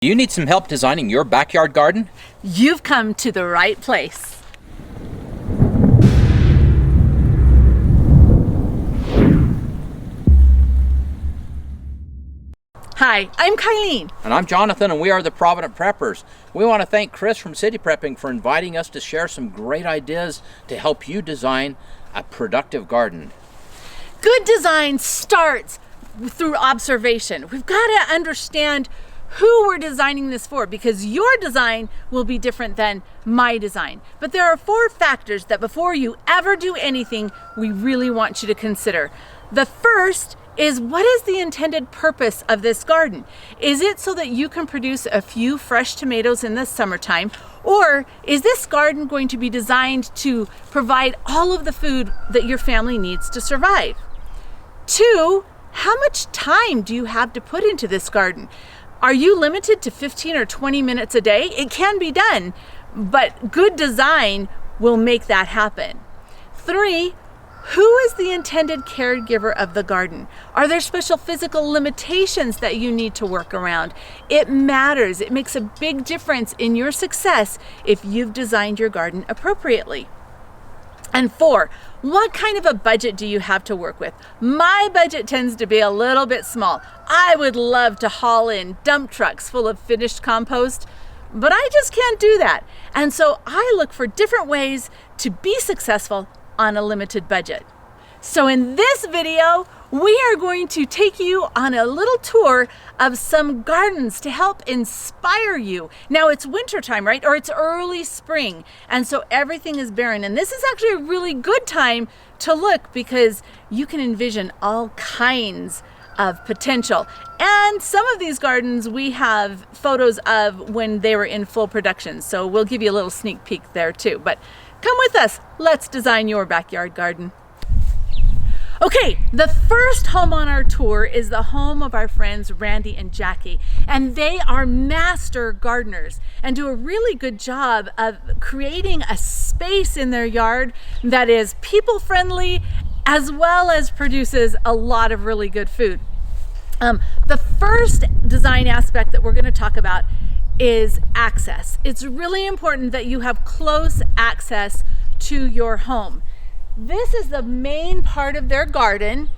Do you need some help designing your backyard garden? You've come to the right place. Hi, I'm Kylene. And I'm Jonathan, and we are the Provident Preppers. We want to thank Chris from City Prepping for inviting us to share some great ideas to help you design a productive garden. Good design starts through observation. We've got to understand who we're designing this for, because your design will be different than my design. But there are 4 factors that before you ever do anything, we really want you to consider. The first is, what is the intended purpose of this garden? Is it so that you can produce a few fresh tomatoes in the summertime? Or is this garden going to be designed to provide all of the food that your family needs to survive? 2, how much time do you have to put into this garden? Are you limited to 15 or 20 minutes a day? It can be done, but good design will make that happen. 3, who is the intended caregiver of the garden? Are there special physical limitations that you need to work around? It matters. It makes a big difference in your success if you've designed your garden appropriately. And 4, what kind of a budget do you have to work with? My budget tends to be a little bit small. I would love to haul in dump trucks full of finished compost, but I just can't do that. And so I look for different ways to be successful on a limited budget. So in this video, we are going to take you on a little tour of some gardens to help inspire you. Now it's wintertime, right? Or it's early spring, and so everything is barren. And this is actually a really good time to look, because you can envision all kinds of potential. And some of these gardens we have photos of when they were in full production, so we'll give you a little sneak peek there too. But come with us, let's design your backyard garden. Okay, the first home on our tour is the home of our friends Randy and Jackie, and they are master gardeners and do a really good job of creating a space in their yard that is people-friendly as well as produces a lot of really good food. The first design aspect that we're going to talk about is access. It's really important that you have close access to your home. This is the main part of their garden,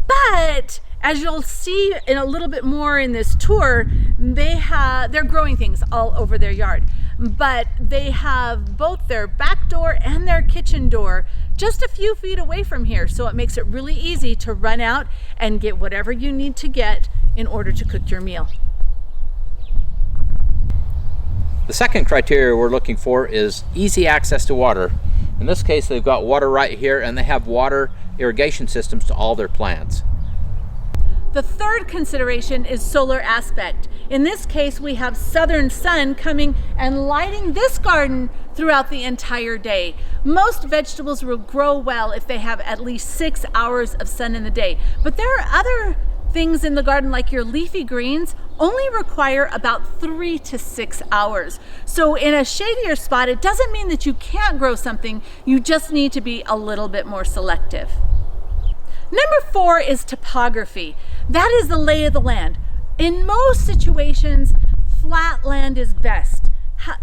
but as you'll see in a little bit more in this tour, they're growing things all over their yard. But they have both their back door and their kitchen door just a few feet away from here, so it makes it really easy to run out and get whatever you need to get in order to cook your meal. The second criteria we're looking for is easy access to water. In this case, they've got water right here, and they have water irrigation systems to all their plants. The third consideration is solar aspect. In this case, we have southern sun coming and lighting this garden throughout the entire day. Most vegetables will grow well if they have at least 6 hours of sun in the day. But there are other things in the garden, like your leafy greens, only require about 3 to 6 hours. So in a shadier spot, it doesn't mean that you can't grow something, you just need to be a little bit more selective. Number 4 is topography. That is the lay of the land. In most situations, flat land is best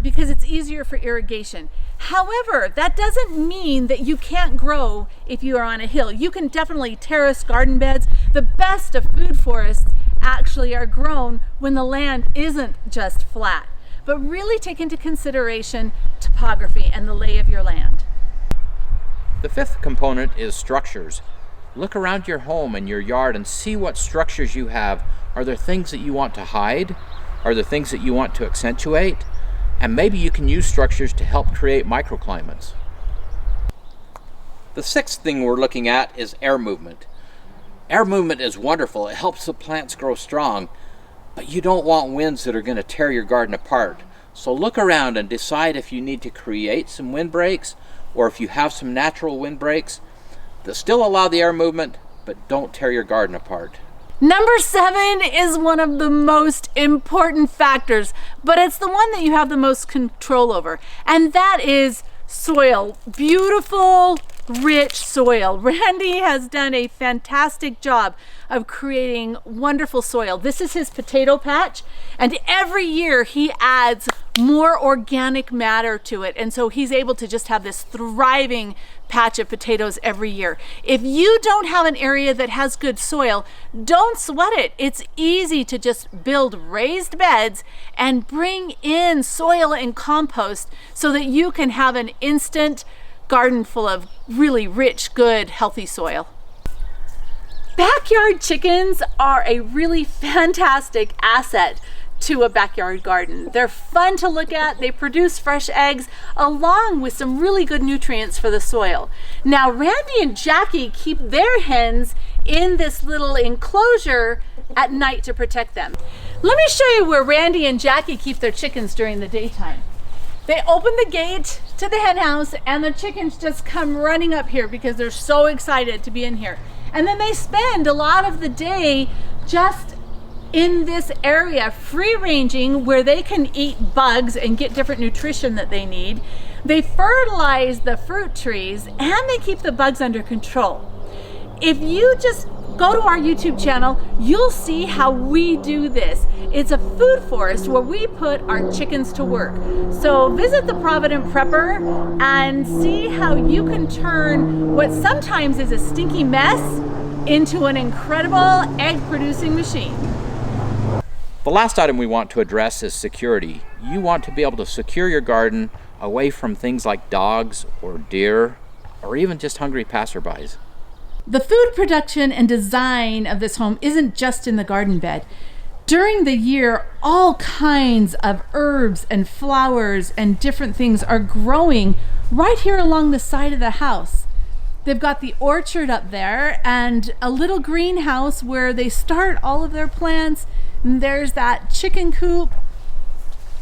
because it's easier for irrigation. However, that doesn't mean that you can't grow if you are on a hill. You can definitely terrace garden beds. The best of food forests actually are grown when the land isn't just flat. But really take into consideration topography and the lay of your land. The 5th component is structures. Look around your home and your yard and see what structures you have. Are there things that you want to hide? Are there things that you want to accentuate? And maybe you can use structures to help create microclimates. The 6th thing we're looking at is air movement. Air movement is wonderful. It helps the plants grow strong, but you don't want winds that are going to tear your garden apart. So look around and decide if you need to create some windbreaks, or if you have some natural windbreaks that still allow the air movement, but don't tear your garden apart. Number 7 is one of the most important factors, but it's the one that you have the most control over, and that is soil. Beautiful, rich soil. Randy has done a fantastic job of creating wonderful soil. This is his potato patch, and every year he adds more organic matter to it, and so he's able to just have this thriving patch of potatoes every year. If you don't have an area that has good soil, don't sweat it. It's easy to just build raised beds and bring in soil and compost so that you can have an instant garden full of really rich, good, healthy soil. Backyard chickens are a really fantastic asset to a backyard garden. They're fun to look at. They produce fresh eggs along with some really good nutrients for the soil. Now, Randy and Jackie keep their hens in this little enclosure at night to protect them. Let me show you where Randy and Jackie keep their chickens during the daytime. They open the gate to the hen house and the chickens just come running up here because they're so excited to be in here. And then they spend a lot of the day just in this area, free ranging, where they can eat bugs and get different nutrition that they need. They fertilize the fruit trees and they keep the bugs under control. If you just go to our YouTube channel, you'll see how we do this. It's a food forest where we put our chickens to work. So visit the Provident Prepper and see how you can turn what sometimes is a stinky mess into an incredible egg producing machine. The last item we want to address is security. You want to be able to secure your garden away from things like dogs or deer or even just hungry passerbys. The food production and design of this home isn't just in the garden bed. During the year, all kinds of herbs and flowers and different things are growing right here along the side of the house. They've got the orchard up there and a little greenhouse where they start all of their plants. And there's that chicken coop.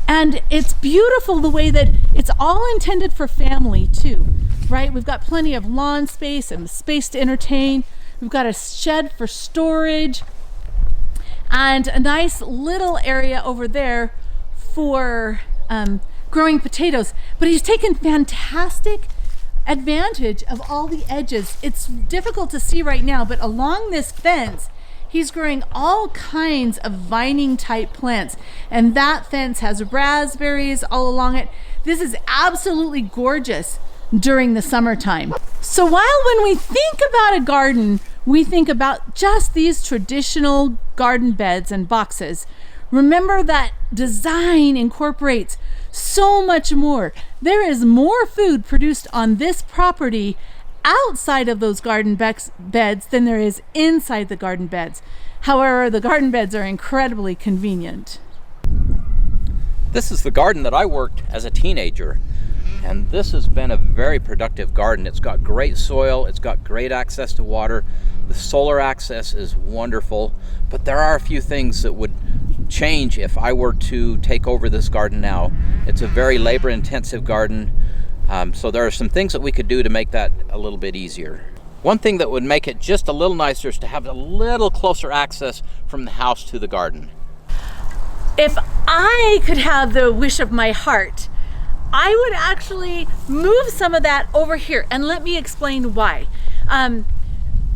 And it's beautiful the way that it's all intended for family too, right? We've got plenty of lawn space and space to entertain. We've got a shed for storage and a nice little area over there for growing potatoes. But he's taken fantastic advantage of all the edges. It's difficult to see right now, but along this fence, he's growing all kinds of vining type plants, and that fence has raspberries all along it. This is absolutely gorgeous during the summertime. So while when we think about a garden, we think about just these traditional garden beds and boxes, remember that design incorporates so much more. There is more food produced on this property outside of those garden beds than there is inside the garden beds. However, the garden beds are incredibly convenient. This is the garden that I worked as a teenager, and this has been a very productive garden. It's got great soil, it's got great access to water, the solar access is wonderful, but there are a few things that would change if I were to take over this garden now. It's a very labor-intensive garden. So there are some things that we could do to make that a little bit easier. One thing that would make it just a little nicer is to have a little closer access from the house to the garden. If I could have the wish of my heart, I would actually move some of that over here, and let me explain why.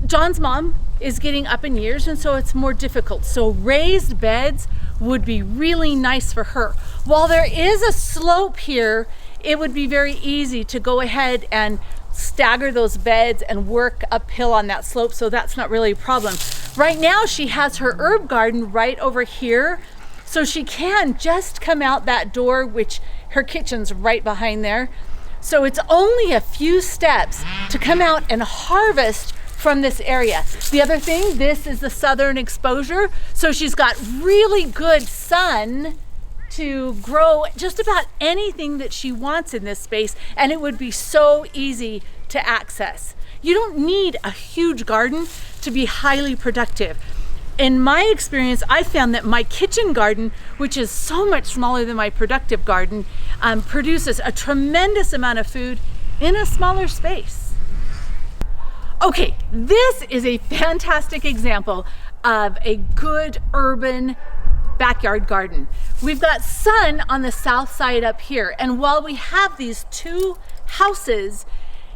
John's mom is getting up in years, and so it's more difficult. So raised beds would be really nice for her. While there is a slope here, it would be very easy to go ahead and stagger those beds and work uphill on that slope, so that's not really a problem. Right now she has her herb garden right over here, so she can just come out that door, which her kitchen's right behind there. So it's only a few steps to come out and harvest from this area. The other thing, this is the southern exposure, so she's got really good sun to grow just about anything that she wants in this space, and it would be so easy to access. You don't need a huge garden to be highly productive. In my experience, I found that my kitchen garden, which is so much smaller than my productive garden, produces a tremendous amount of food in a smaller space. Okay, this is a fantastic example of a good urban backyard garden. We've got sun on the south side up here, and while we have these two houses,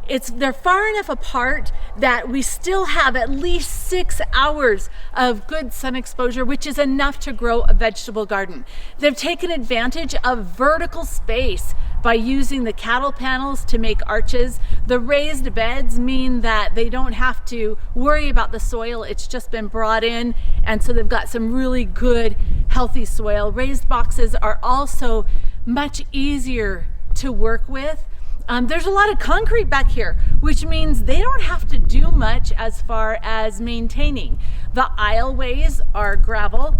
they're far enough apart that we still have at least 6 hours of good sun exposure, which is enough to grow a vegetable garden. They've taken advantage of vertical space by using the cattle panels to make arches. The raised beds mean that they don't have to worry about the soil. It's just been brought in, and so they've got some really good, healthy soil. Raised boxes are also much easier to work with. There's a lot of concrete back here, which means they don't have to do much as far as maintaining. The aisleways are gravel,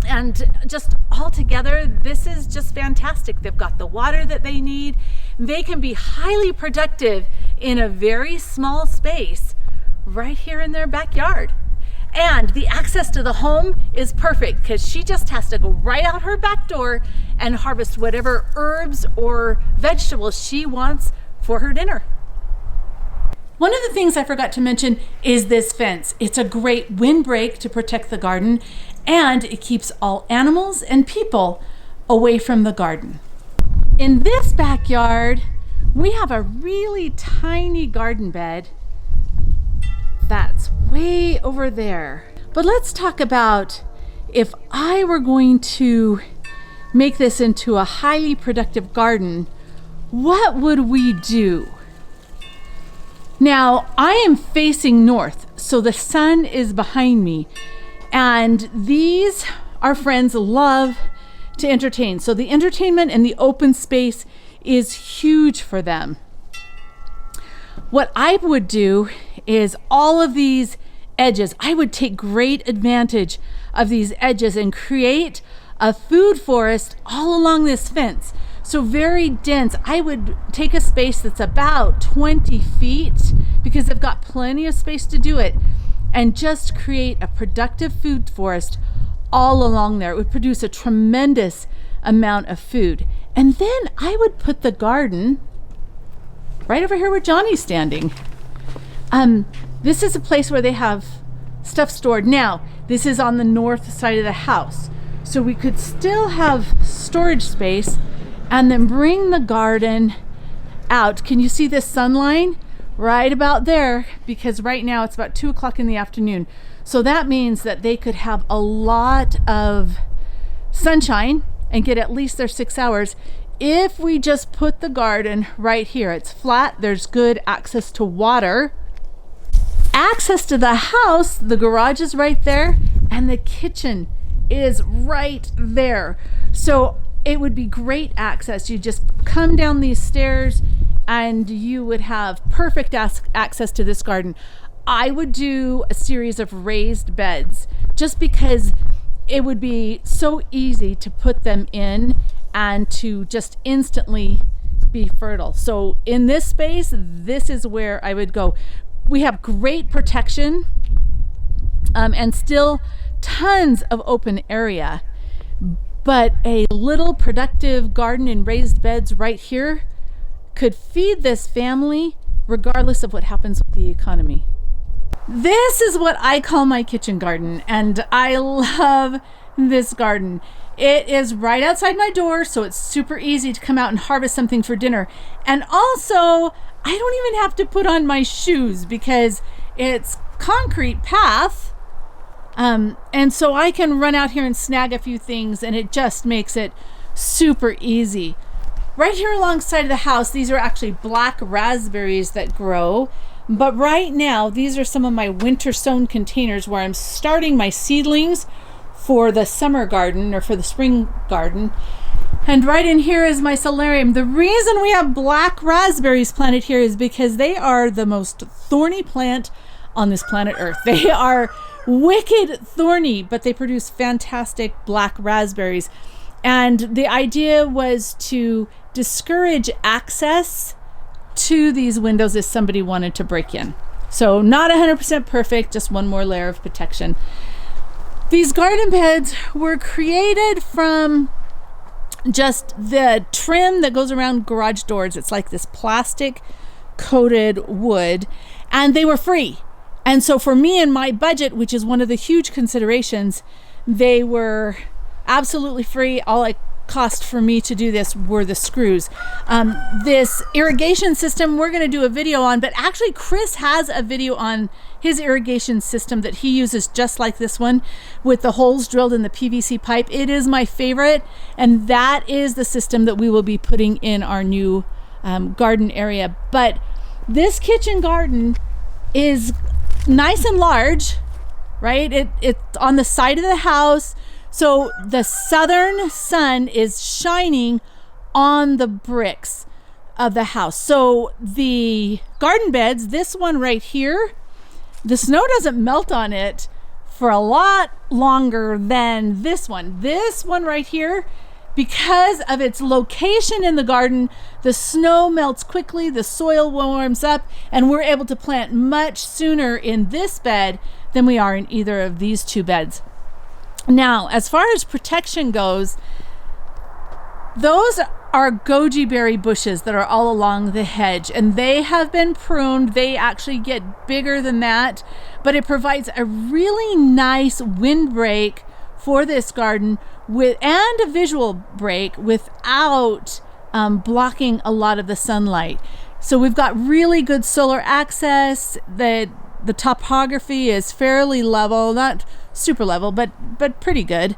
and just all together, this is just fantastic. They've got the water that they need. They can be highly productive in a very small space right here in their backyard. And the access to the home is perfect because she just has to go right out her back door and harvest whatever herbs or vegetables she wants for her dinner. One of the things I forgot to mention is this fence. It's a great windbreak to protect the garden, and it keeps all animals and people away from the garden. In this backyard, we have a really tiny garden bed that's way over there. But let's talk about if I were going to make this into a highly productive garden, what would we do? Now, I am facing north, so the sun is behind me, and these, our friends, love to entertain. So the entertainment and the open space is huge for them. What I would do is all of these edges, I would take great advantage of these edges and create a food forest all along this fence. So very dense. I would take a space that's about 20 feet because I've got plenty of space to do it, and just create a productive food forest all along there. It would produce a tremendous amount of food. And then I would put the garden right over here where Johnny's standing. This is a place where they have stuff stored. Now, this is on the north side of the house, so we could still have storage space and then bring the garden out. Can you see this sun line? Right about there, because right now it's about 2 o'clock in the afternoon. So that means that they could have a lot of sunshine and get at least their 6 hours if we just put the garden right here. It's flat, there's good access to water. Access to the house, the garage is right there, and the kitchen is right there. So it would be great access. You just come down these stairs and you would have perfect access to this garden. I would do a series of raised beds just because it would be so easy to put them in and to just instantly be fertile. So in this space, this is where I would go. We have great protection and still tons of open area, but a little productive garden and raised beds right here could feed this family regardless of what happens with the economy. This is what I call my kitchen garden, and I love this garden. It is right outside my door, so it's super easy to come out and harvest something for dinner. And also, I don't even have to put on my shoes because it's concrete path. And so I can run out here and snag a few things, and it just makes it super easy. Right here alongside of the house, these are actually black raspberries that grow. But right now, these are some of my winter sown containers where I'm starting my seedlings for the summer garden or for the spring garden. And right in here is my solarium. The reason we have black raspberries planted here is because they are the most thorny plant on this planet Earth. They are wicked thorny, but they produce fantastic black raspberries. And the idea was to discourage access to these windows if somebody wanted to break in. So not 100% perfect, just one more layer of protection. These garden beds were created from just the trim that goes around garage doors. It's like this plastic coated wood, and they were free. And so for me and my budget, which is one of the huge considerations, they were absolutely free. All it cost for me to do this were the screws. This irrigation system we're going to do a video on, but actually Chris has a video on his irrigation system that he uses just like this one with the holes drilled in the PVC pipe. It is my favorite, and that is the system that we will be putting in our new garden area. But this kitchen garden is nice and large, right? It's on the side of the house, so the southern sun is shining on the bricks of the house. So the garden beds, this one right here, the snow doesn't melt on it for a lot longer than this one. This one right here, because of its location in the garden, the snow melts quickly, the soil warms up, and we're able to plant much sooner in this bed than we are in either of these two beds. Now, as far as protection goes, those are goji berry bushes that are all along the hedge, and they have been pruned. They actually get bigger than that, but it provides a really nice windbreak for this garden and a visual break without blocking a lot of the sunlight. So we've got really good solar access. The topography is fairly level, not super level, but pretty good.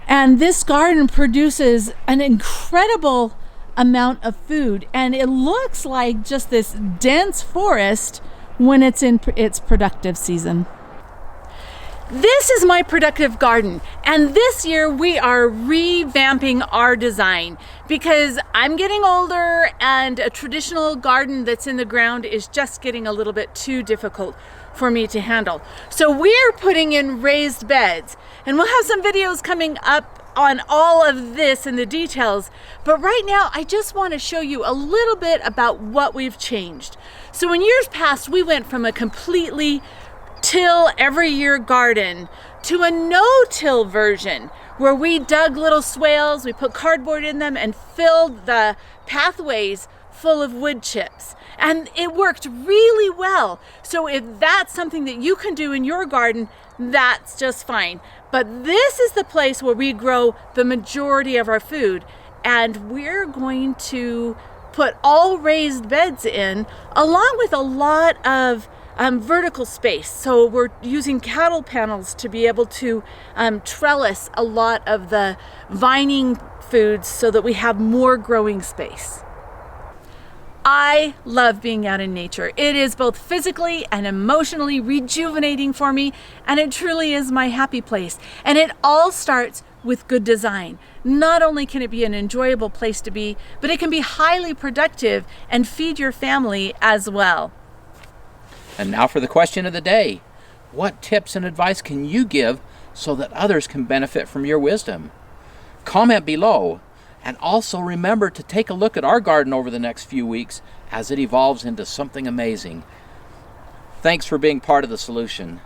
And this garden produces an incredible amount of food, and it looks like just this dense forest when it's in its productive season. This is my productive garden, and this year we are revamping our design because I'm getting older and a traditional garden that's in the ground is just getting a little bit too difficult for me to handle. So we're putting in raised beds, and we'll have some videos coming up on all of this and the details, but right now I just want to show you a little bit about what we've changed. So in years past, we went from a completely till every year garden to a no-till version where we dug little swales, we put cardboard in them and filled the pathways full of wood chips, and it worked really well. So if that's something that you can do in your garden, that's just fine. But this is the place where we grow the majority of our food, and we're going to put all raised beds in along with a lot of vertical space. So we're using cattle panels to be able to trellis a lot of the vining foods so that we have more growing space. I love being out in nature. It is both physically and emotionally rejuvenating for me, and it truly is my happy place. And it all starts with good design. Not only can it be an enjoyable place to be, but it can be highly productive and feed your family as well. And now for the question of the day. What tips and advice can you give so that others can benefit from your wisdom? Comment below, and also remember to take a look at our garden over the next few weeks as it evolves into something amazing. Thanks for being part of the solution.